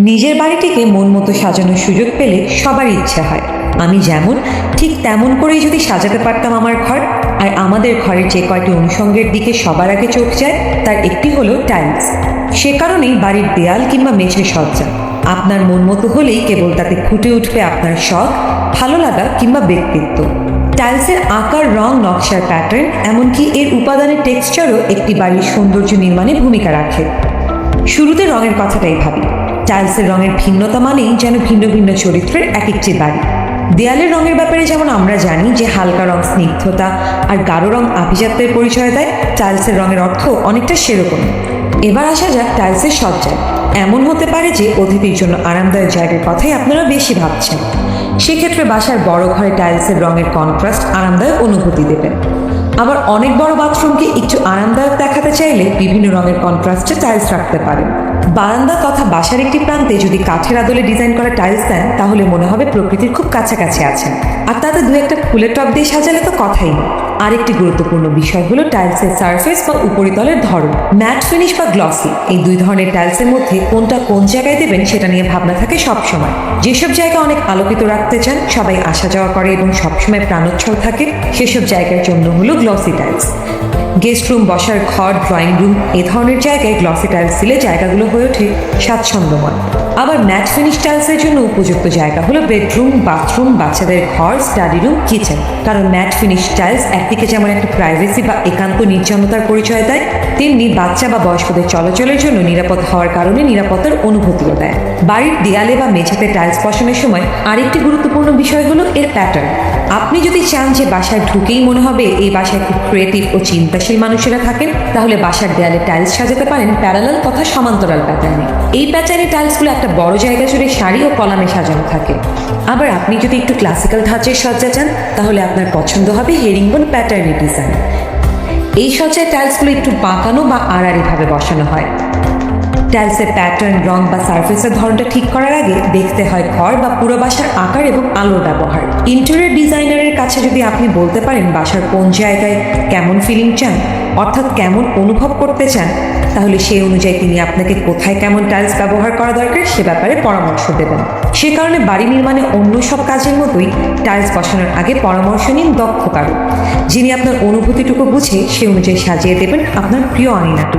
নিজের বাড়িটিকে মন মতো সাজানোর সুযোগ পেলে সবারই ইচ্ছা হয় আমি যেমন ঠিক তেমন করেই যদি সাজাতে পারতাম আমার ঘর। আর আমাদের ঘরের যে কয়টি অনুষঙ্গের দিকে সবার আগে চোখ যায় তার একটি হলো টাইলস। সে কারণেই বাড়ির দেয়াল কিংবা মেঝে সজ্জা আপনার মন মতো হলেই কেবল তাতে ফুটে উঠবে আপনার শখ, ভালো লাগা কিংবা ব্যক্তিত্ব। টাইলসের আকার, রং, নকশার প্যাটার্ন, এমনকি এর উপাদানের টেক্সচারও একটি বাড়ির সৌন্দর্য নির্মাণে ভূমিকা রাখে। শুরুতে রঙের কথাটাই ভাবি। টাইলসের রঙের ভিন্নতা মানেই যেন ভিন্ন ভিন্ন চরিত্রের এক একটি বাড়ি। দেয়ালের রঙের ব্যাপারে যেমন আমরা জানি যে হালকা রং স্নিগ্ধতা আর গাঢ় রং আভিজাত্যের পরিচয় দেয়, টাইলসের রঙের অর্থ অনেকটা সেরকম। এবার আসা যাক টাইলসের সজ্জায়। এমন হতে পারে যে অতিথির জন্য আরামদায়ক জায়গার কথাই আপনারা বেশি ভাবছেন। সেক্ষেত্রে বাসার বড় ঘরে টাইলসের রঙের কন্ট্রাস্ট আরামদায়ক অনুভূতি দেবেন। আবার অনেক বড় বাথরুমকে একটু আরামদায়ক দেখাতে চাইলে বিভিন্ন রঙের কন্ট্রাস্টে টাইলস রাখতে পারেন। বারান্দা তথা বাসার একটি প্রান্তে যদি কাঠের আদলে ডিজাইন করা টাইলস দেন তাহলে মনে হবে প্রকৃতির খুব কাছাকাছি আছেন। আর তাতে দু একটা ফুলের টব দিয়ে সাজালে তো কথাই নেই। আরেকটি গুরুত্বপূর্ণ বিষয় হলো টাইলসের সারফেস বা উপরিতলের ধরন। ম্যাট ফিনিশ বা গ্লসি, এই দুই ধরনের টাইলসের মধ্যে কোনটা কোন জায়গায় দেবেন সেটা নিয়ে ভাবনা থাকে সবসময়। যেসব জায়গা অনেক আলোকিত রাখতে চান, সবাই আসা যাওয়া করে এবং সবসময় প্রাণোচ্ছল থাকে, সেসব জায়গার জন্য হলো গ্লসি টাইলস। গেস্ট রুম, বসার ঘর, ড্রয়িং রুম এ ধরনের জায়গায় গ্লসি টাইলস দিলে জায়গাগুলো হয়ে ওঠে স্বাচ্ছন্দ্যময়। আবার ম্যাট ফিনিশ টাইলসের জন্য উপযুক্ত জায়গা হলো বেডরুম, বাথরুম, বাচ্চাদের ঘর, স্টাডি রুম, কিচেন। কারণ ম্যাট ফিনিশ টাইলস একদিকে যেমন একটা প্রাইভেসি বা একান্ত নির্জনতার পরিচয় দেয়, তেমনি বাচ্চা বা বয়স্কদের চলাচলের জন্য নিরাপদ হওয়ার কারণে নিরাপত্তার অনুভূতিও দেয়। বাড়ির দেয়ালে বা মেঝেতে টাইলস বসানোর সময় আরেকটি গুরুত্বপূর্ণ বিষয় হলো এর প্যাটার্ন। আপনি যদি চান যে বাসায় ঢুকেই মনে হবে এই বাসায় খুব ক্রিয়েটিভ ও চিন্তাশীল মানুষেরা থাকেন, তাহলে বাসার দেয়ালে টাইলস সাজাতে পারেন প্যারালাল তথা সমান্তরাল প্যাটার্নে। এই প্যাটার্নে টাইলসগুলো একটা বড় জায়গা জুড়ে সারি ও কলামে সাজানো থাকে। আবার আপনি যদি একটু ক্লাসিক্যাল ধাঁচের সজ্জা চান তাহলে আপনার পছন্দ হবে হেরিংবোন প্যাটার্নের ডিজাইন। এই সজ্জায় টাইলসগুলো একটু বাঁকানো বা আড়াআড়িভাবে বসানো হয়। টাইলসের প্যাটার্ন, রং বা সারফেসের ধরনটা ঠিক করার আগে দেখতে হয় ঘর বা পুরো বাসার আকার এবং আলোর ব্যবহার। ইন্টেরিয়র ডিজাইনারের কাছে যদি আপনি বলতে পারেন বাসার কোন জায়গায় কেমন ফিলিং চান, অর্থাৎ কেমন অনুভব করতে চান, তাহলে সেই অনুযায়ী তিনি আপনাকে কোথায় কেমন টাইলস ব্যবহার করা দরকার সে ব্যাপারে পরামর্শ দেবেন। সে কারণে বাড়ি নির্মাণে অন্য সব কাজের মতোই টাইলস বসানোর আগে পরামর্শ নিন দক্ষ কারো, যিনি আপনার অনুভূতিটুকু বুঝে সে অনুযায়ী সাজিয়ে দেবেন আপনার প্রিয় আঙিনাটুকু।